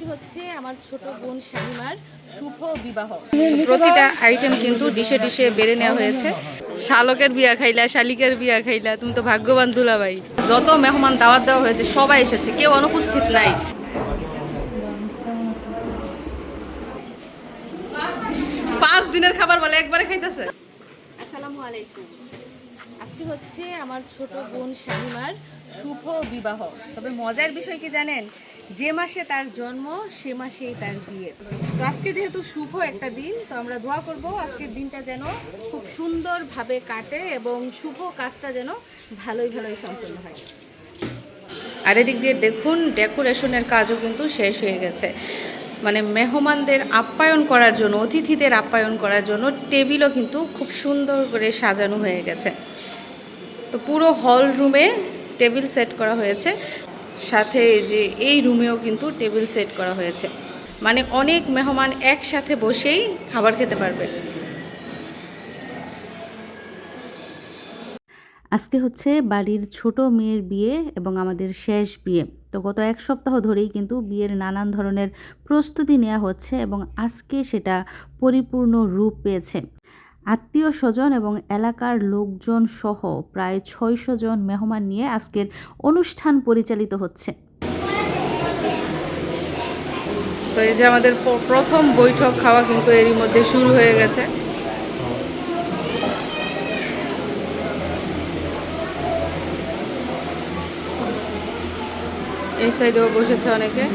হচ্ছে আমার ছোট বোন শামিমার শুভ বিবাহ। প্রতিটা আইটেম কিন্তু ডিশে ডিশে বেড়ে নেওয়া হয়েছে। শালকের বিয়া খাইলা, শালিকের বিয়া খাইলা, তুমি তো ভাগ্যবান দুলাভাই। যত মেহমান দাওয়াত দেওয়া হয়েছে সবাই এসেছে, কেউ অনুপস্থিত নাই। 5 দিনের খাবার বলে একবারে খাইতেছে। আসসালামু আলাইকুম। আজকে হচ্ছে আমার ছোট বোন শামিমার শুভ বিবাহ। তবে মজার বিষয় কি জানেন, যে মাসে তার জন্ম সে মাসেই তার বিয়ে। তো আজকে যেহেতু শুভ একটা দিন, তো আমরা দোয়া করব আজকের দিনটা যেন খুব সুন্দরভাবে কাটে এবং শুভ কাজটা যেন ভালোই সম্পন্ন হয়। আর এদিক দিয়ে দেখুন ডেকোরেশনের কাজও কিন্তু শেষ হয়ে গেছে। মানে মেহমানদের আপ্যায়ন করার জন্য, অতিথিদের আপ্যায়ন করার জন্য টেবিলও কিন্তু খুব সুন্দর করে সাজানো হয়ে গেছে। তো পুরো হল রুমে টেবিল সেট করা হয়েছে, সাথে যে এই রুমেও কিন্তু টেবিল সেট করা হয়েছে। মানে অনেক মেহমান একসাথে বসেই খাবার খেতে পারবে। আজকে হচ্ছে বাড়ির ছোট মেয়ের বিয়ে এবং আমাদের শেষ বিয়ে। তো গত 1 সপ্তাহ ধরেই কিন্তু বিয়ের নানান ধরনের প্রস্তুতি নেওয়া হচ্ছে এবং আজকে সেটা পরিপূর্ণ রূপ পেয়েছে। আত্মীয় স্বজন এবং এলাকার লোকজন সহ প্রায় 600 জন মেহমান নিয়ে আজকের অনুষ্ঠান পরিচালিত হচ্ছে। তো এই যে আমাদের প্রথম বৈঠক খাওয়া কিন্তু এরই মধ্যে শুরু হয়ে গেছে। এই সাইডেও বসেছে অনেকে।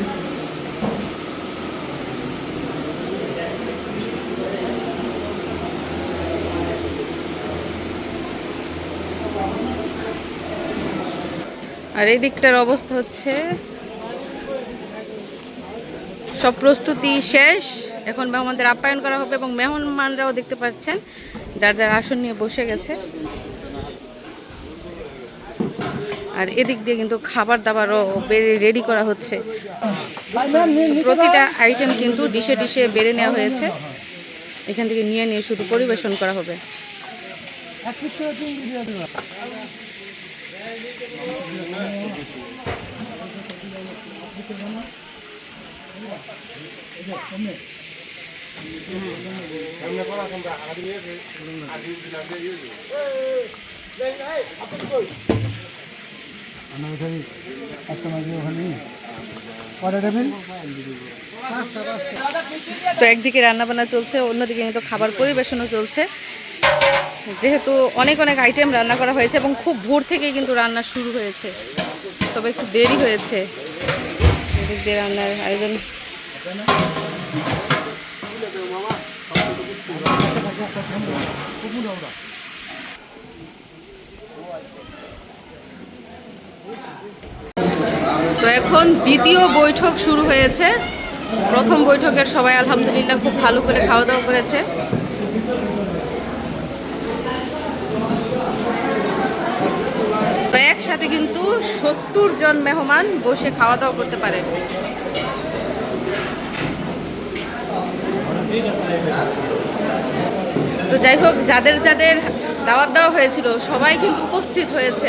আর এই দিকটার অবস্থা হচ্ছে সব প্রস্তুতি শেষ, এখন মেহমানদের আপ্যায়ন করা হবে এবং মেহমানরাও দেখতে পাচ্ছেন যার যার আসন নিয়ে বসে গেছে। আর এদিক দিয়ে কিন্তু খাবার দাবারও রেডি করা হচ্ছে। প্রতিটা আইটেম কিন্তু ডিশে ডিশে বেড়ে নেওয়া হয়েছে, এখান থেকে নিয়ে নিয়ে শুধু পরিবেশন করা হবে। তো একদিকে রান্নাবান্না চলছে, অন্যদিকে কিন্তু খাবার পরিবেশনও চলছে। যেহেতু অনেক আইটেম রান্না করা হয়েছে এবং খুব ভোর থেকে কিন্তু রান্না শুরু হয়েছে, তবে একটু দেরি হয়েছে। এদিক দিয়ে রান্নার আয়োজন। তো এখন দ্বিতীয় বৈঠক শুরু হয়েছে। প্রথম বৈঠকের সবাই আলহামদুলিল্লাহ খুব ভালো করে খাওয়া দাওয়া করেছে। তো একসাথে কিন্তু 70 জন মেহমান বসে খাওয়া দাওয়া করতে পারে। তো যাই হোক, যাদের যাদের দাওয়াত দেওয়া হয়েছিল সবাই কিন্তু উপস্থিত হয়েছে।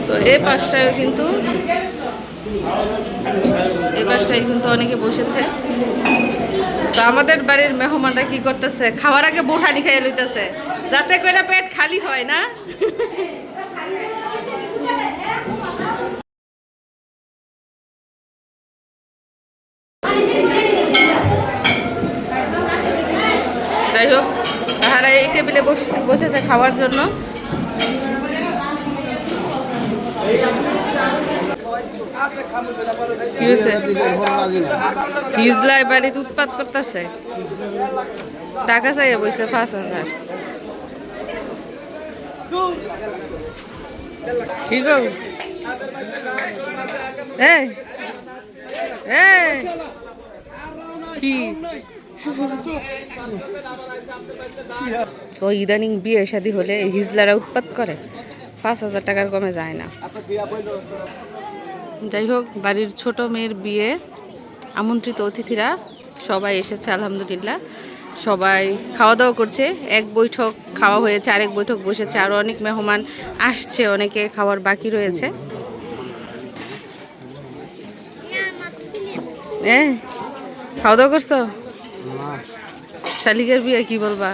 তো এই পাশটায় কিন্তু অনেকে বসেছে। তো আমাদের বাড়ির মেহমানরা কি করতেছে, খাওয়ার আগে বোরহানি খাইয়ে লইতেছে যাতে করে পেট খালি হয় না। যাই হোক, তাহারা এই টেবিলে বসেছে খাওয়ার জন্য। হিজলাই বাড়িতে উৎপাত করতেছে, টাকা চাইয়া বইছে 5,000। কি গো, কি তো ইদানিং বিয়ে শাদী হলে হিজলারা উৎপাত করে, 5,000 টাকার কমে যায় না। যাই হোক, বাড়ির ছোট মেয়ের বিয়ে, আমন্ত্রিত অতিথিরা সবাই এসেছে আলহামদুলিল্লাহ। সবাই খাওয়া দাওয়া করছে। এক বৈঠক খাওয়া হয়েছে, আরেক বৈঠক বসেছে, আরও অনেক মেহমান আসছে, অনেকে খাওয়ার বাকি রয়েছে। এ খাওয়া দাওয়া করছো? না শালিকের বিয়া কি বলবা?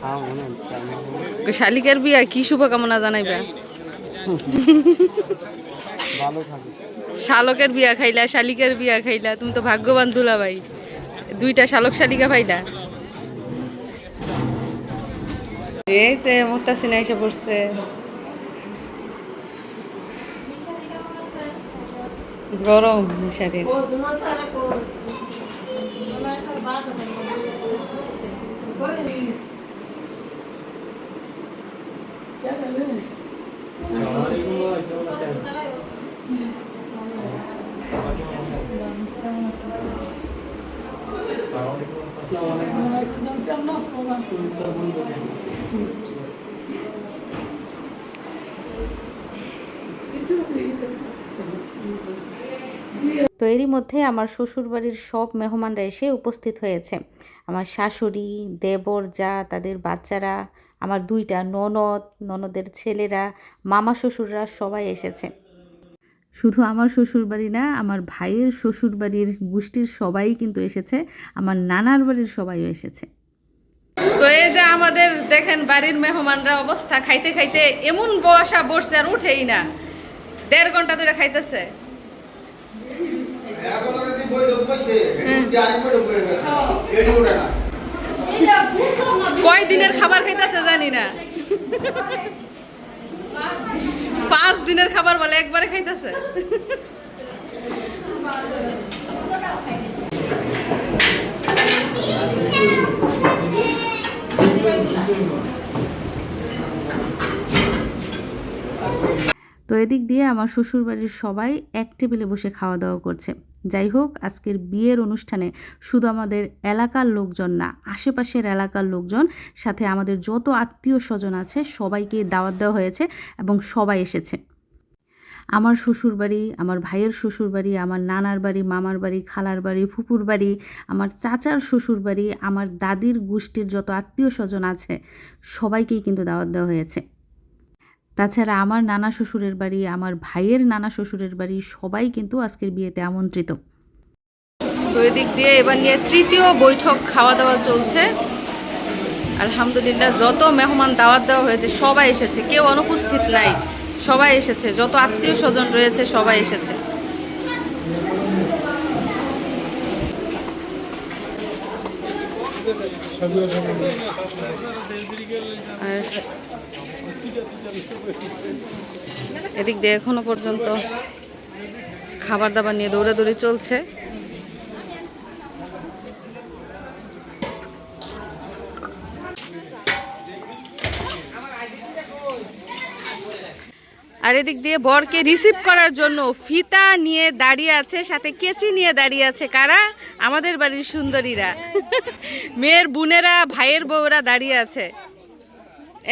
খাওয়া মনে শালিকের বিয়া কি শুভকামনা জানাইবা? ভালো থাকে। শালকের বিয়া খাইলা, শালিকের বিয়া খাইলা, তুমি তো ভাগ্যবান দুলাভাই, দুইটা শালক শালিকা পাইলা। এই যে মুত্তাসিনা এসে পড়ছে। গরম মিশারির। তো এরই মধ্যে আমার শ্বশুরবাড়ির সব মেহমানরা এসে উপস্থিত হয়েছে। আমার শাশুড়ি, দেবর, যা, তাদের বাচ্চারা, আমার দুইটা ননদ, ননদের ছেলেরা, মামা শ্বশুররা সবাই এসেছে। শুধু আমার শ্বশুরবাড়ি না, আমার ভাইয়ের শ্বশুরবাড়ির গোষ্ঠীর সবাই কিন্তু এসেছে, আমার নানার বাড়ির সবাইও এসেছে। তো এই যে আমাদের দেখেন বাড়ির মেহমানরা অবস্থা, খাইতে খাইতে এমন বসা বসছে আর উঠেই না, 1.5 ঘন্টা ধরে খাইতেছে। কয় দিনের খাবার খাইতেছে জানি না, 5 দিনের খাবার বলে একবারে খাইতেছে। তো এদিক দিয়ে আমার শ্বশুরবাড়ির সবাই এক টেবিলে বসে খাওয়া দাওয়া করছে। যাই হোক, আজকের বিয়ের অনুষ্ঠানে শুধু আমাদের এলাকার লোকজন না, আশেপাশের এলাকার লোকজন, সাথে আমাদের যত আত্মীয় স্বজন আছে সবাইকে দাওয়াত দেওয়া হয়েছে এবং সবাই এসেছে। আমার শ্বশুরবাড়ি, আমার ভাইয়ের শ্বশুরবাড়ি, আমার নানার বাড়ি, মামার বাড়ি, খালার বাড়ি, ফুপুর বাড়ি, আমার চাচার শ্বশুরবাড়ি, আমার দাদির গোষ্ঠীর যত আত্মীয় স্বজন আছে সবাইকেই কিন্তু দাওয়াত দেওয়া হয়েছে। তাছাড়া আমার নানা শ্বশুরের বাড়ি, আমার ভাইয়ের নানা শ্বশুরের বাড়ি, সবাই কিন্তু আজকের বিয়েতে আমন্ত্রিত। তো এদিক দিয়ে এবার নিয়ে 3য় বৈঠক খাওয়া দাওয়া চলছে। আলহামদুলিল্লাহ, যত মেহমান দাওয়াত দেওয়া হয়েছে সবাই এসেছে, কেউ অনুপস্থিত নাই, সবাই এসেছে, যত আত্মীয় স্বজন রয়েছে সবাই এসেছে। আর এদিক দিয়ে এখনো পর্যন্ত খাবার দাবার নিয়ে দৌড়াদৌড়ি চলছে। আর এদিক দিয়ে বরকে রিসিভ করার জন্য ফিতা নিয়ে দাঁড়িয়ে আছে, সাথে কেচি নিয়ে দাঁড়িয়ে আছে কারা? আমাদের বাড়ির সুন্দরীরা, মেয়ের বোনেরা, ভাইয়ের বউরা দাঁড়িয়ে আছে।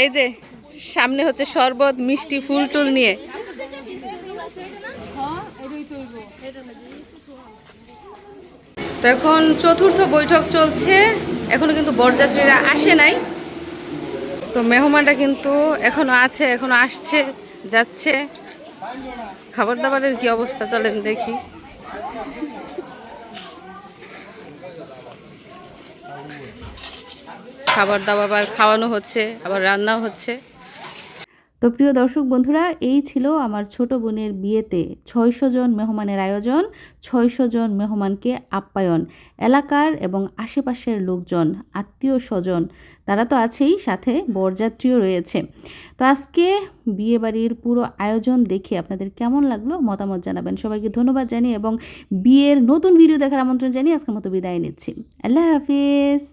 এই যে সামনে হচ্ছে শরবত, মিষ্টি, ফুল টুল নিয়ে। তো এখন 4র্থ বৈঠক চলছে, এখনো কিন্তু বরযাত্রীরা আসে নাই। তো মেহমানরা কিন্তু এখনো আছে, এখনো আসছে যাচ্ছে। খাবার দাবারের কি অবস্থা চলেন দেখি। খাবার দাবার খাওয়ানো হচ্ছে, আবার রান্নাও হচ্ছে। তো প্রিয় দর্শক বন্ধুরা, এই ছিল আমার ছোট বোনের বিয়েতে 600 জন মেহমানের আয়োজন, 600 জন মেহমানকে আপ্যায়ন। এলাকার এবং আশেপাশের লোকজন, আত্মীয় স্বজন, তারা তো আছেই, সাথে বরযাত্রীও রয়েছে। তো আজকে বিয়েবাড়ির পুরো আয়োজন দেখে আপনাদের কেমন লাগলো মতামত জানাবেন। সবাইকে ধন্যবাদ জানিয়ে এবং বিয়ের নতুন ভিডিও দেখার আমন্ত্রণ জানিয়ে আজকের মতো বিদায় নিচ্ছি। আল্লাহ হাফিজ।